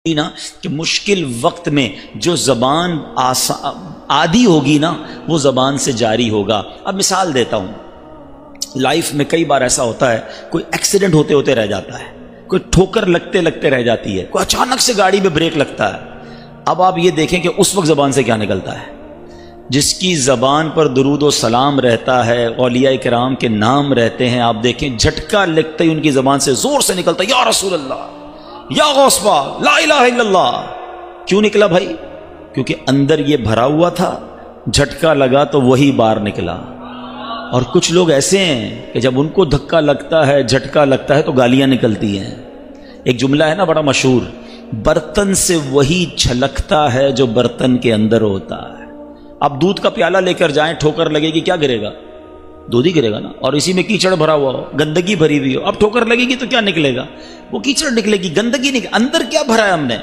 نا کہ مشکل وقت میں جو زبان عادی ہوگی نا وہ زبان سے جاری ہوگا۔ اب مثال دیتا ہوں، لائف میں کئی بار ایسا ہوتا ہے، کوئی ایکسیڈنٹ ہوتے ہوتے رہ جاتا ہے، کوئی ٹھوکر لگتے لگتے رہ جاتی ہے، کوئی اچانک سے گاڑی میں بریک لگتا ہے۔ اب آپ یہ دیکھیں کہ اس وقت زبان سے کیا نکلتا ہے۔ جس کی زبان پر درود و سلام رہتا ہے، اولیاء کرام کے نام رہتے ہیں، آپ دیکھیں جھٹکا لگتے ہی ان کی زبان سے زور سے نکلتا ہے، یا رسول اللہ، یا غوث پاک، لا الہ الا اللہ۔ کیوں نکلا بھائی؟ کیونکہ اندر یہ بھرا ہوا تھا، جھٹکا لگا تو وہی باہر نکلا۔ اور کچھ لوگ ایسے ہیں کہ جب ان کو دھکا لگتا ہے، جھٹکا لگتا ہے تو گالیاں نکلتی ہیں۔ ایک جملہ ہے نا بڑا مشہور، برتن سے وہی چھلکتا ہے جو برتن کے اندر ہوتا ہے۔ اب دودھ کا پیالہ لے کر جائیں، ٹھوکر لگے گی، کیا گرے گا؟ دودھ ہی گرے گا نا۔ اور اسی میں کیچڑ بھرا ہوا ہو، گندگی بھری ہوئی ہو، اب ٹھوکر لگے گی تو کیا نکلے گا؟ وہ کیچڑ نکلے گی، گندگی نکلے۔ اندر کیا بھرا ہے ہم نے؟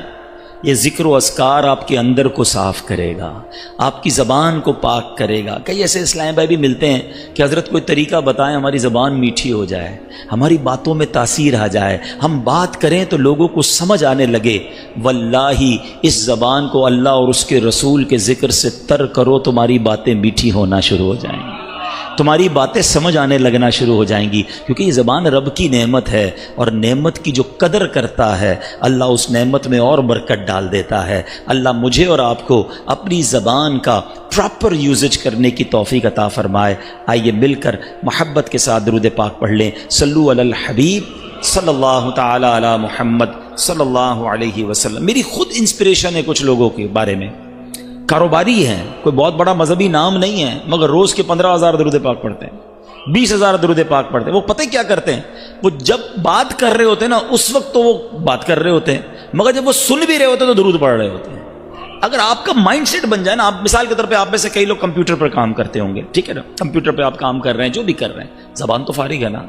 یہ ذکر و اذکار آپ کے اندر کو صاف کرے گا، آپ کی زبان کو پاک کرے گا۔ کئی ایسے اسلام بھائی بھی ملتے ہیں کہ حضرت کوئی طریقہ بتائیں ہماری زبان میٹھی ہو جائے، ہماری باتوں میں تاثیر آ جائے، ہم بات کریں تو لوگوں کو سمجھ آنے لگے۔ واللہ اس زبان کو اللہ اور اس کے رسول کے ذکر سے تر کرو، تمہاری باتیں میٹھی ہونا شروع ہو جائیں گی، تمہاری باتیں سمجھ آنے لگنا شروع ہو جائیں گی، کیونکہ یہ زبان رب کی نعمت ہے، اور نعمت کی جو قدر کرتا ہے اللہ اس نعمت میں اور برکت ڈال دیتا ہے۔ اللہ مجھے اور آپ کو اپنی زبان کا پراپر یوزج کرنے کی توفیق عطا فرمائے۔ آئیے مل کر محبت کے ساتھ درود پاک پڑھ لیں۔ صلو علی الحبیب صلی اللہ تعالی علی محمد صلی اللہ علیہ وسلم۔ میری خود انسپریشن ہے کچھ لوگوں کے بارے میں، کاروباری ہیں، کوئی بہت بڑا مذہبی نام نہیں ہے، مگر روز کے 15,000 درود پاک پڑھتے ہیں، 20,000 درود پاک پڑھتے ہیں۔ وہ پتہ کیا کرتے ہیں؟ وہ جب بات کر رہے ہوتے ہیں نا اس وقت تو وہ بات کر رہے ہوتے ہیں، مگر جب وہ سن بھی رہے ہوتے ہیں تو درود پڑھ رہے ہوتے ہیں۔ اگر آپ کا مائنڈ سیٹ بن جائے نا، آپ مثال کے طور پہ آپ میں سے کئی لوگ کمپیوٹر پر کام کرتے ہوں گے، ٹھیک ہے نا، کمپیوٹر پہ آپ کام کر رہے ہیں، جو بھی کر رہے ہیں، زبان تو فارغ ہے نا۔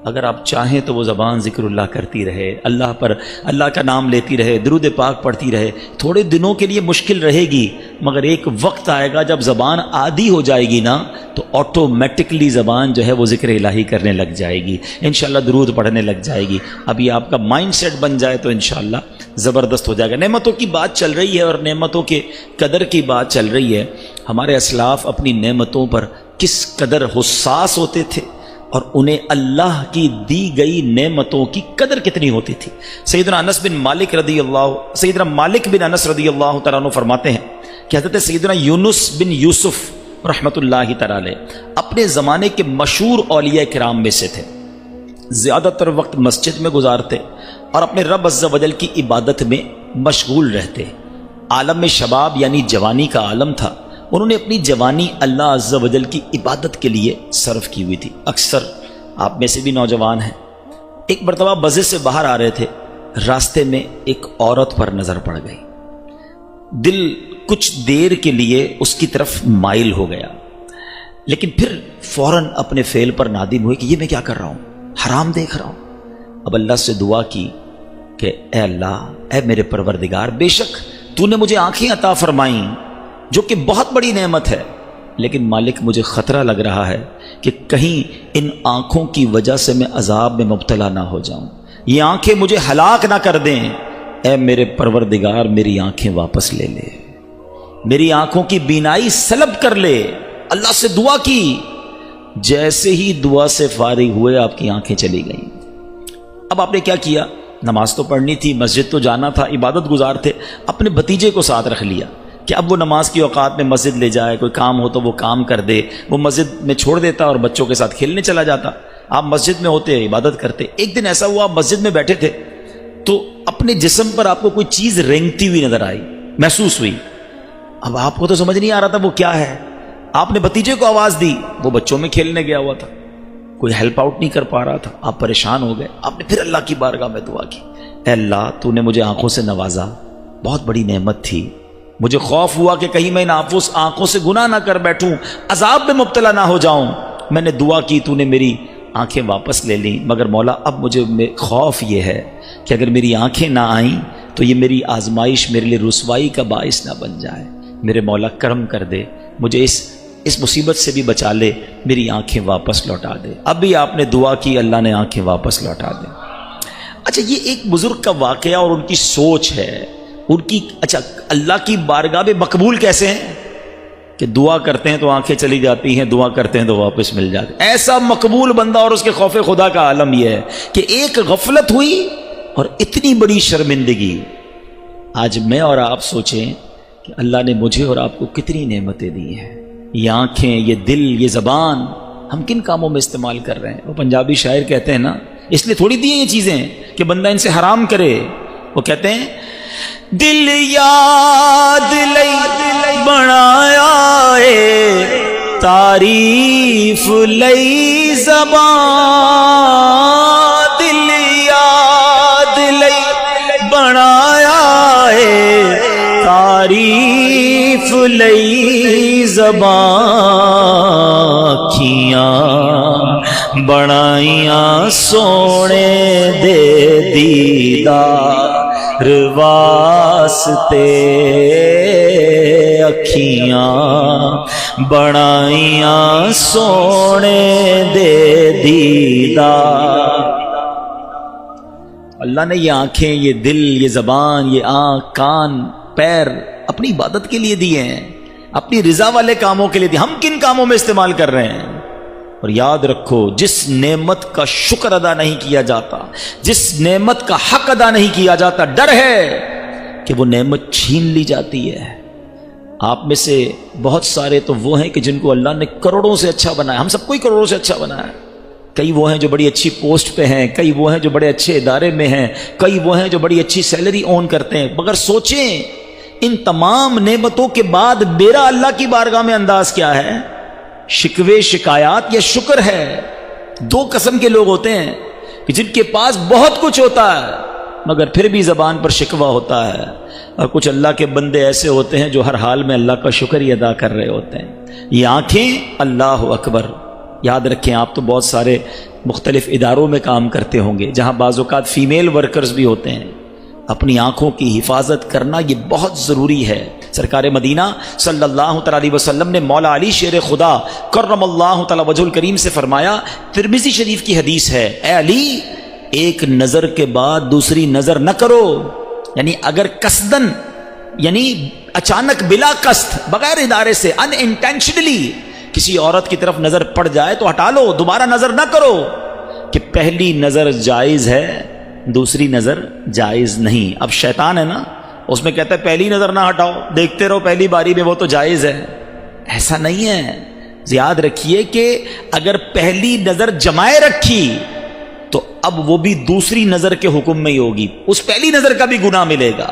اگر آپ چاہیں تو وہ زبان ذکر اللہ کرتی رہے، اللہ پر اللہ کا نام لیتی رہے، درود پاک پڑھتی رہے۔ تھوڑے دنوں کے لیے مشکل رہے گی، مگر ایک وقت آئے گا جب زبان عادی ہو جائے گی نا تو آٹومیٹکلی زبان جو ہے وہ ذکر الہی کرنے لگ جائے گی، انشاءاللہ درود پڑھنے لگ جائے گی۔ ابھی آپ کا مائنڈ سیٹ بن جائے تو انشاءاللہ زبردست ہو جائے گا۔ نعمتوں کی بات چل رہی ہے اور نعمتوں کے قدر کی بات چل رہی ہے۔ ہمارے اسلاف اپنی نعمتوں پر کس قدر حساس ہوتے تھے اور انہیں اللہ کی دی گئی نعمتوں کی قدر کتنی ہوتی تھی۔ سیدنا مالک بن انس رضی اللہ تعالیٰ عنہ فرماتے ہیں کہ حضرت سیدنا یونس بن یوسف رحمۃ اللہ تعالی اپنے زمانے کے مشہور اولیاء کرام میں سے تھے، زیادہ تر وقت مسجد میں گزارتے اور اپنے رب عز و جل کی عبادت میں مشغول رہتے۔ عالم شباب یعنی جوانی کا عالم تھا، انہوں نے اپنی جوانی اللہ عز و جل کی عبادت کے لیے صرف کی ہوئی تھی۔ اکثر آپ میں سے بھی نوجوان ہیں، ایک مرتبہ مسجد سے باہر آ رہے تھے، راستے میں ایک عورت پر نظر پڑ گئی، دل کچھ دیر کے لیے اس کی طرف مائل ہو گیا، لیکن پھر فوراً اپنے فعل پر نادم ہوئے کہ یہ میں کیا کر رہا ہوں، حرام دیکھ رہا ہوں۔ اب اللہ سے دعا کی کہ اے اللہ، اے میرے پروردگار، بے شک تو نے مجھے آنکھیں عطا فرمائیں جو کہ بہت بڑی نعمت ہے، لیکن مالک مجھے خطرہ لگ رہا ہے کہ کہیں ان آنکھوں کی وجہ سے میں عذاب میں مبتلا نہ ہو جاؤں، یہ آنکھیں مجھے ہلاک نہ کر دیں۔ اے میرے پروردگار میری آنکھیں واپس لے لے، میری آنکھوں کی بینائی سلب کر لے۔ اللہ سے دعا کی، جیسے ہی دعا سے فارغ ہوئے آپ کی آنکھیں چلی گئیں۔ اب آپ نے کیا کیا؟ نماز تو پڑھنی تھی، مسجد تو جانا تھا، عبادت گزار تھے، اپنے بھتیجے کو ساتھ رکھ لیا کہ اب وہ نماز کی اوقات میں مسجد لے جائے، کوئی کام ہو تو وہ کام کر دے، وہ مسجد میں چھوڑ دیتا اور بچوں کے ساتھ کھیلنے چلا جاتا۔ آپ مسجد میں ہوتے، عبادت کرتے۔ ایک دن ایسا ہوا آپ مسجد میں بیٹھے تھے تو اپنے جسم پر آپ کو کوئی چیز رینگتی ہوئی نظر آئی، محسوس ہوئی۔ اب آپ کو تو سمجھ نہیں آ رہا تھا وہ کیا ہے، آپ نے بھتیجے کو آواز دی، وہ بچوں میں کھیلنے گیا ہوا تھا، کوئی ہیلپ آؤٹ نہیں کر پا رہا تھا، آپ پریشان ہو گئے۔ آپ نے پھر اللہ کی بارگاہ میں دعا کی، اے اللہ تو نے مجھے آنکھوں سے نوازا، بہت بڑی نعمت تھی، مجھے خوف ہوا کہ کہیں میں ان آنکھوں سے گناہ نہ کر بیٹھوں، عذاب میں مبتلا نہ ہو جاؤں۔ میں نے دعا کی، تو نے میری آنکھیں واپس لے لیں، مگر مولا اب مجھے خوف یہ ہے کہ اگر میری آنکھیں نہ آئیں تو یہ میری آزمائش میرے لیے رسوائی کا باعث نہ بن جائے۔ میرے مولا کرم کر دے، مجھے اس مصیبت سے بھی بچا لے، میری آنکھیں واپس لوٹا دے۔ اب بھی آپ نے دعا کی، اللہ نے آنکھیں واپس لوٹا دے۔ اچھا یہ ایک بزرگ کا واقعہ اور ان کی سوچ ہے ان کی. اچھا اللہ کی بارگاہ میں مقبول کیسے ہیں کہ دعا کرتے ہیں تو آنکھیں چلی جاتی ہیں, دعا کرتے ہیں تو واپس مل جاتے ہیں. ایسا مقبول بندہ. اور اس کے خوف خدا کا عالم یہ ہے کہ ایک غفلت ہوئی اور اتنی بڑی شرمندگی. آج میں اور آپ سوچیں کہ اللہ نے مجھے اور آپ کو کتنی نعمتیں دی ہیں. یہ آنکھیں, یہ دل, یہ زبان, ہم کن کاموں میں استعمال کر رہے ہیں؟ وہ پنجابی شاعر کہتے ہیں نا, اس لیے تھوڑی دی ہیں یہ چیزیں کہ بندہ ان سے حرام کرے. وہ کہتے ہیں دل یاد لئی بنایا اے تعریف لئی زبان, دل یاد لئی بنایا اے تعریف لئی زبان, اکھیاں بنائیاں سونے دے دیدار واسطے, اکھیاں بنائیاں سونے دے دیدار. اللہ نے یہ آنکھیں, یہ دل, یہ زبان, یہ آنکھ, کان, پیر اپنی عبادت کے لیے دیے ہیں, اپنی رضا والے کاموں کے لیے دیے. ہم کن کاموں میں استعمال کر رہے ہیں؟ اور یاد رکھو جس نعمت کا شکر ادا نہیں کیا جاتا, جس نعمت کا حق ادا نہیں کیا جاتا, ڈر ہے کہ وہ نعمت چھین لی جاتی ہے. آپ میں سے بہت سارے تو وہ ہیں کہ جن کو اللہ نے کروڑوں سے اچھا بنایا. ہم سب کو ہی کروڑوں سے اچھا بنایا. کئی وہ ہیں جو بڑی اچھی پوسٹ پہ ہیں, کئی وہ ہیں جو بڑے اچھے ادارے میں ہیں, کئی وہ ہیں جو بڑی اچھی سیلری اون کرتے ہیں. مگر سوچیں ان تمام نعمتوں کے بعد میرا اللہ کی بارگاہ میں انداز کیا ہے؟ شکوے, شکایات یا شکر ہے؟ دو قسم کے لوگ ہوتے ہیں کہ جن کے پاس بہت کچھ ہوتا ہے مگر پھر بھی زبان پر شکوہ ہوتا ہے, اور کچھ اللہ کے بندے ایسے ہوتے ہیں جو ہر حال میں اللہ کا شکر ہی ادا کر رہے ہوتے ہیں. یہ آنکھیں, اللہ اکبر. یاد رکھیں آپ تو بہت سارے مختلف اداروں میں کام کرتے ہوں گے جہاں بعض اوقات فیمیل ورکرز بھی ہوتے ہیں. اپنی آنکھوں کی حفاظت کرنا یہ بہت ضروری ہے. سرکار مدینہ صلی اللہ تعالی علیہ وسلم نے مولا علی شیر خدا کرم اللہ تعالی وجہ الکریم سے فرمایا, ترمذی شریف کی حدیث ہے, اے علی ایک نظر کے بعد دوسری نظر نہ کرو. یعنی اگر قصدن, یعنی اچانک بلا قصد, بغیر ادارے سے, ان انٹینشنلی کسی عورت کی طرف نظر پڑ جائے تو ہٹا لو, دوبارہ نظر نہ کرو. کہ پہلی نظر جائز ہے, دوسری نظر جائز نہیں. اب شیطان ہے نا, اس میں کہتا ہے پہلی نظر نہ ہٹاؤ, دیکھتے رہو پہلی باری میں, وہ تو جائز ہے. ایسا نہیں ہے. یاد رکھیے کہ اگر پہلی نظر جمائے رکھی تو اب وہ بھی دوسری نظر کے حکم میں ہی ہوگی, اس پہلی نظر کا بھی گناہ ملے گا.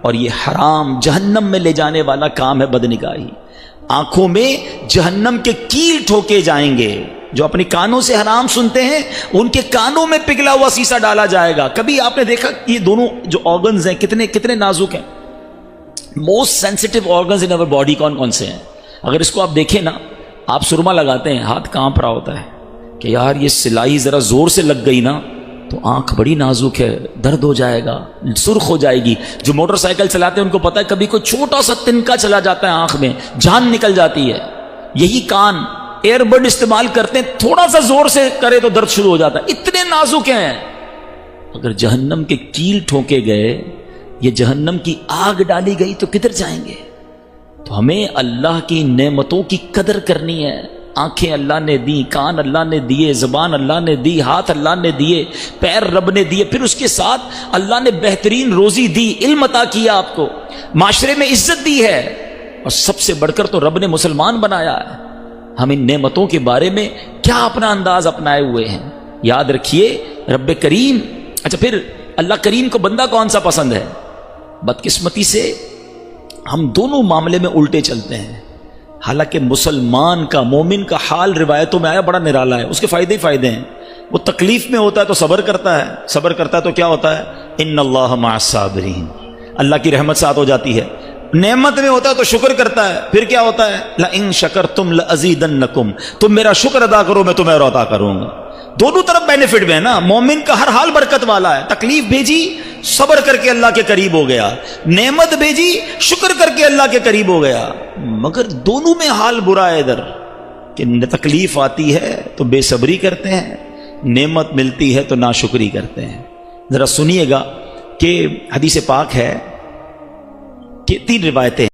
اور یہ حرام, جہنم میں لے جانے والا کام ہے بدنگاہی. آنکھوں میں جہنم کے کیل ٹھوکے جائیں گے. جو اپنی کانوں سے حرام سنتے ہیں ان کے کانوں میں پگھلا ہوا سیسا ڈالا جائے گا. کبھی آپ نے دیکھا یہ دونوں جو آرگنز ہیں کتنے نازک ہیں؟ موسٹ سینسٹیو آرگنز ان اور باڈی کون کون سے ہیں؟ اگر اس کو آپ دیکھیں نا, آپ سرما لگاتے ہیں, ہاتھ کانپ رہا ہوتا ہے کہ یار یہ سلائی ذرا زور سے لگ گئی نا تو آنکھ بڑی نازک ہے, درد ہو جائے گا, سرخ ہو جائے گی. جو موٹر سائیکل چلاتے ہیں ان کو پتا ہے کبھی کوئی چھوٹا سا تنکا چلا جاتا ہے آنکھ میں, جان نکل جاتی ہے. یہی کان, ایئر بڈ استعمال کرتے ہیں, تھوڑا سا زور سے کرے تو درد شروع ہو جاتا ہے, اتنے نازک ہیں. اگر جہنم کے کیل ٹھوکے گئے, یہ جہنم کی آگ ڈالی گئی تو کدھر جائیں گے؟ تو ہمیں اللہ کی نعمتوں کی قدر کرنی ہے. آنکھیں اللہ نے دی, کان اللہ نے دیے, زبان اللہ نے دی, ہاتھ اللہ نے دیے, پیر رب نے دیے, پھر اس کے ساتھ اللہ نے بہترین روزی دی, علم عطا کیا, آپ کو معاشرے میں عزت دی ہے, اور سب سے بڑھ کر تو رب نے مسلمان بنایا ہے. ہم ان نعمتوں کے بارے میں کیا اپنا انداز اپنائے ہوئے ہیں؟ یاد رکھیے رب کریم. اچھا پھر اللہ کریم کو بندہ کون سا پسند ہے؟ بدقسمتی سے ہم دونوں معاملے میں الٹے چلتے ہیں. حالانکہ مسلمان کا, مومن کا حال روایتوں میں آیا بڑا نرالا ہے, اس کے فائدے ہی فائدے ہیں. وہ تکلیف میں ہوتا ہے تو صبر کرتا ہے, صبر کرتا ہے تو کیا ہوتا ہے؟ ان اللہ مع الصابرین, اللہ کی رحمت ساتھ ہو جاتی ہے. نعمت میں ہوتا ہے تو شکر کرتا ہے, پھر کیا ہوتا ہے؟ لئن شکرتم لازیدنکم, تم میرا شکر ادا کرو میں تمہیں اور عطا کروں گا. دونوں طرف بینیفٹ میں ہے نا. مومن کا ہر حال برکت والا ہے, تکلیف بھیجی صبر کر کے اللہ کے قریب ہو گیا, نعمت بھیجی شکر کر کے اللہ کے قریب ہو گیا. مگر دونوں میں حال برا ہے ادھر کہ تکلیف آتی ہے تو بے صبری کرتے ہیں, نعمت ملتی ہے تو ناشکری کرتے ہیں. ذرا سنیے گا کہ حدیث پاک ہے کہ 3 روایتیں